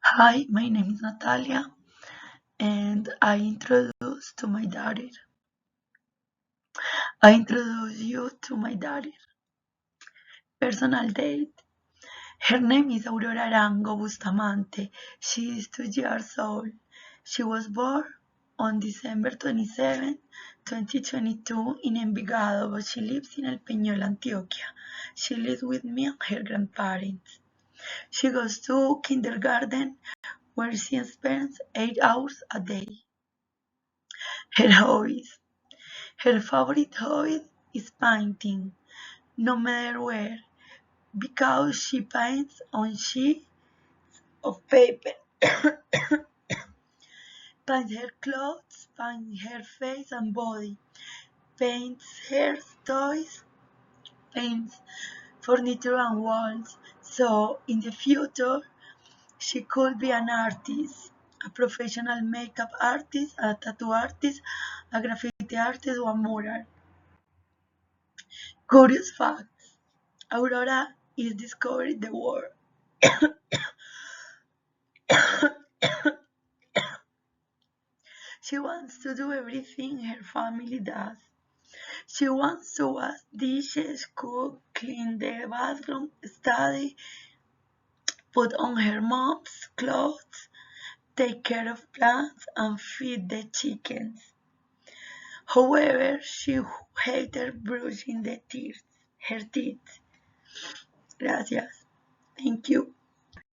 Hi, my name is Natalia, and I introduce you to my daughter. Personal date. Her name is Aurora Arango Bustamante. She is 2 years old. She was born on December 27, 2022 in Envigado, but she lives in El Peñol, Antioquia. She lives with me and her grandparents. She goes to kindergarten where she spends 8 hours a day. Her hobbies. Her favorite hobby is painting, no matter where, because she paints on sheets of paper, paints her clothes, paints her face and body, paints her toys, paints furniture and walls. So in the future, she could be an artist, a professional makeup artist, a tattoo artist, a graffiti artist, or a mural. Curious fact. Aurora is discovering the world. She wants to do everything her family does. She wants to wash dishes, cook, clean the bathroom, study, put on her mom's clothes, take care of plants, and feed the chickens. However, she hates brushing her teeth. Gracias. Thank you.